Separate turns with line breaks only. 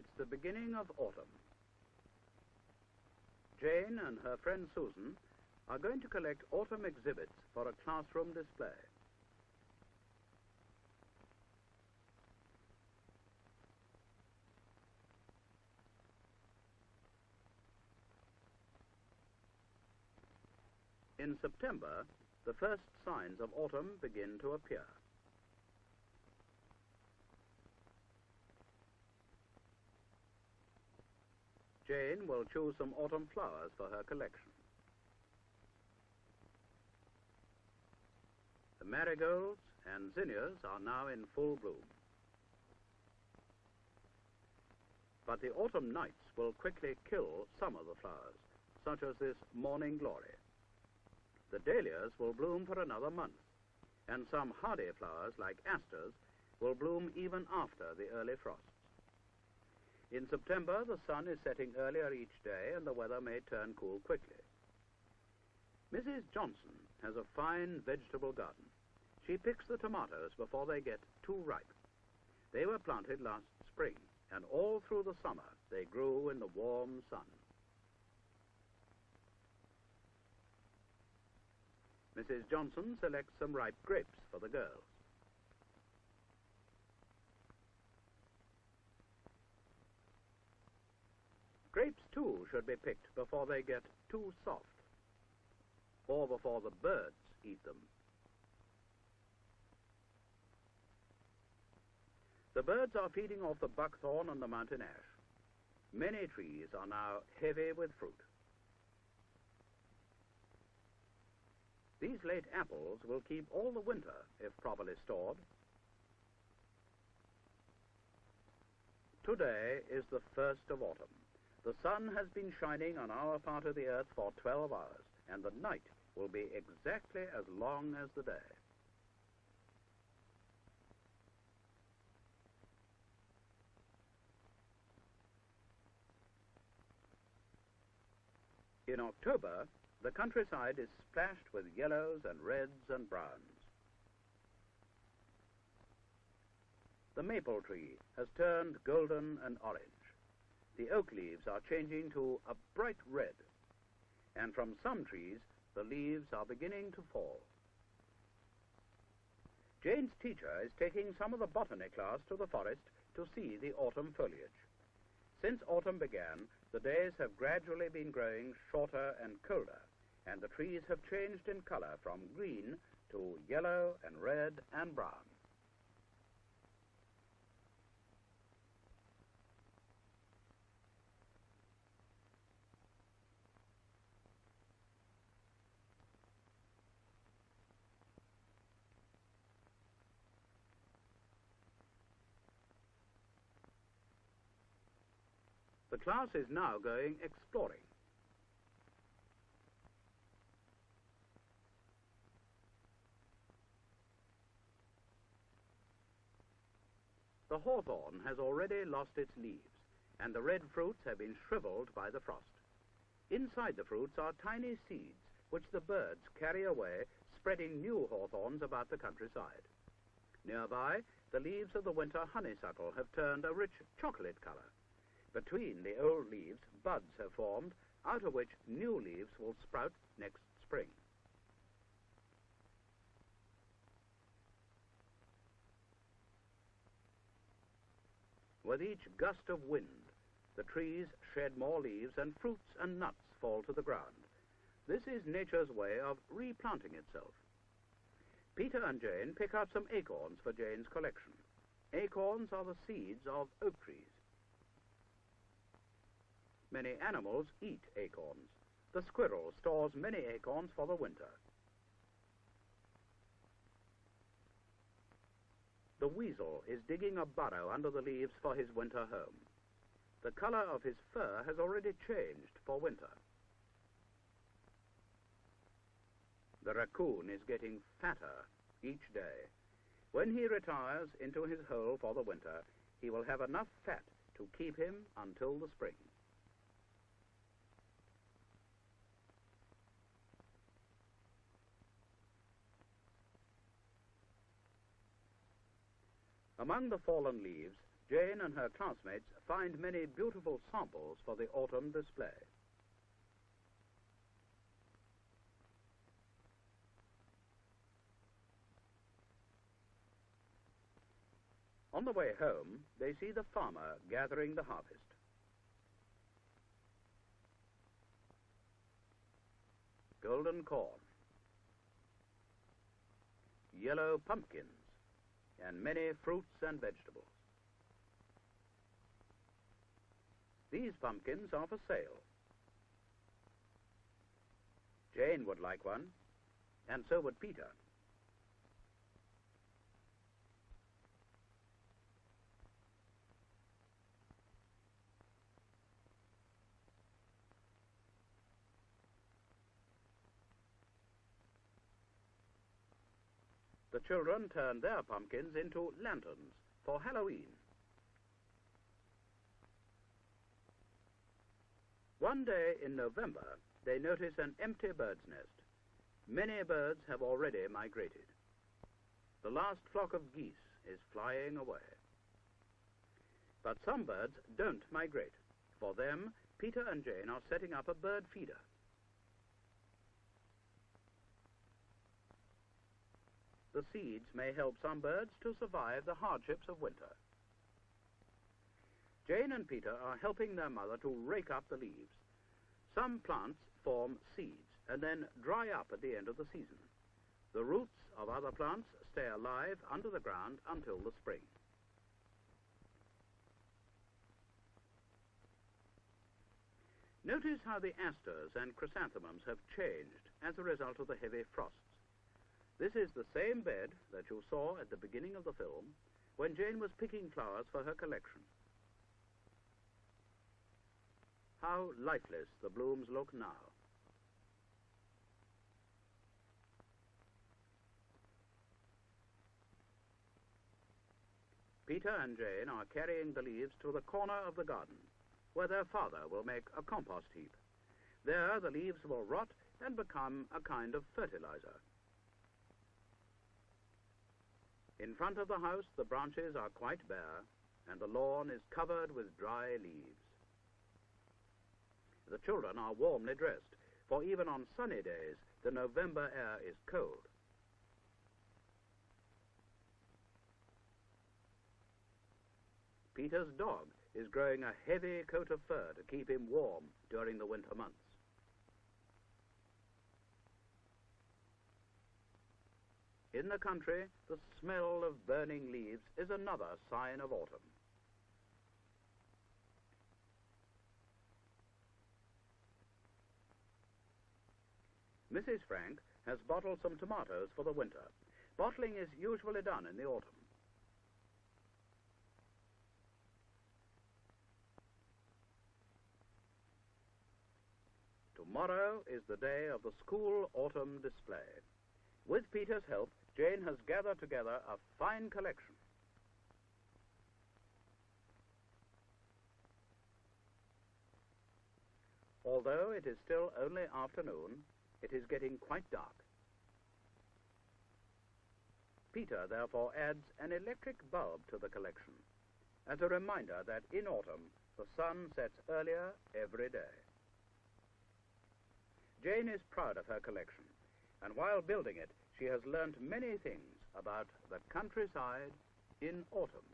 It's the beginning of autumn. Jane and her friend Susan are going to collect autumn exhibits for a classroom display. In September, the first signs of autumn begin to appear. Jane will choose some autumn flowers for her collection. The marigolds and zinnias are now in full bloom. But the autumn nights will quickly kill some of the flowers, such as this morning glory. The dahlias will bloom for another month, and some hardy flowers like asters will bloom even after the early frosts. In September, the sun is setting earlier each day, and the weather may turn cool quickly. Mrs. Johnson has a fine vegetable garden. She picks the tomatoes before they get too ripe. They were planted last spring, and all through the summer they grew in the warm sun. Mrs. Johnson selects some ripe grapes for the girls. Grapes, too, should be picked before they get too soft, or before the birds eat them. The birds are feeding off the buckthorn and the mountain ash. Many trees are now heavy with fruit. These late apples will keep all the winter if properly stored. Today is the first of autumn. The sun has been shining on our part of the earth for 12 hours, and the night will be exactly as long as the day. In October, the countryside is splashed with yellows and reds and browns. The maple tree has turned golden and orange. The oak leaves are changing to a bright red, and from some trees the leaves are beginning to fall. Jane's teacher is taking some of the botany class to the forest to see the autumn foliage. Since autumn began, the days have gradually been growing shorter and colder, and the trees have changed in color from green to yellow and red and brown. The class is now going exploring. The hawthorn has already lost its leaves, and the red fruits have been shriveled by the frost. Inside the fruits are tiny seeds, which the birds carry away, spreading new hawthorns about the countryside. Nearby, the leaves of the winter honeysuckle have turned a rich chocolate color. Between the old leaves, buds have formed, out of which new leaves will sprout next spring. With each gust of wind, the trees shed more leaves and fruits and nuts fall to the ground. This is nature's way of replanting itself. Peter and Jane pick out some acorns for Jane's collection. Acorns are the seeds of oak trees. Many animals eat acorns. The squirrel stores many acorns for the winter. The weasel is digging a burrow under the leaves for his winter home. The color of his fur has already changed for winter. The raccoon is getting fatter each day. When he retires into his hole for the winter, he will have enough fat to keep him until the spring. Among the fallen leaves, Jane and her classmates find many beautiful samples for the autumn display. On the way home, they see the farmer gathering the harvest. Golden corn, yellow pumpkins, and many fruits and vegetables. These pumpkins are for sale. Jane would like one, and so would Peter. The children turn their pumpkins into lanterns for Halloween. One day in November, they notice an empty bird's nest. Many birds have already migrated. The last flock of geese is flying away. But some birds don't migrate. For them, Peter and Jane are setting up a bird feeder. The seeds may help some birds to survive the hardships of winter. Jane and Peter are helping their mother to rake up the leaves. Some plants form seeds and then dry up at the end of the season. The roots of other plants stay alive under the ground until the spring. Notice how the asters and chrysanthemums have changed as a result of the heavy frosts. This is the same bed that you saw at the beginning of the film when Jane was picking flowers for her collection. How lifeless the blooms look now. Peter and Jane are carrying the leaves to the corner of the garden, where their father will make a compost heap. There the leaves will rot and become a kind of fertilizer. In front of the house, the branches are quite bare, and the lawn is covered with dry leaves. The children are warmly dressed, for even on sunny days, the November air is cold. Peter's dog is growing a heavy coat of fur to keep him warm during the winter months. In the country, the smell of burning leaves is another sign of autumn. Mrs. Frank has bottled some tomatoes for the winter. Bottling is usually done in the autumn. Tomorrow is the day of the school autumn display. With Peter's help, Jane has gathered together a fine collection. Although it is still only afternoon, it is getting quite dark. Peter therefore adds an electric bulb to the collection, as a reminder that in autumn the sun sets earlier every day. Jane is proud of her collection, and while building it, she has learnt many things about the countryside in autumn.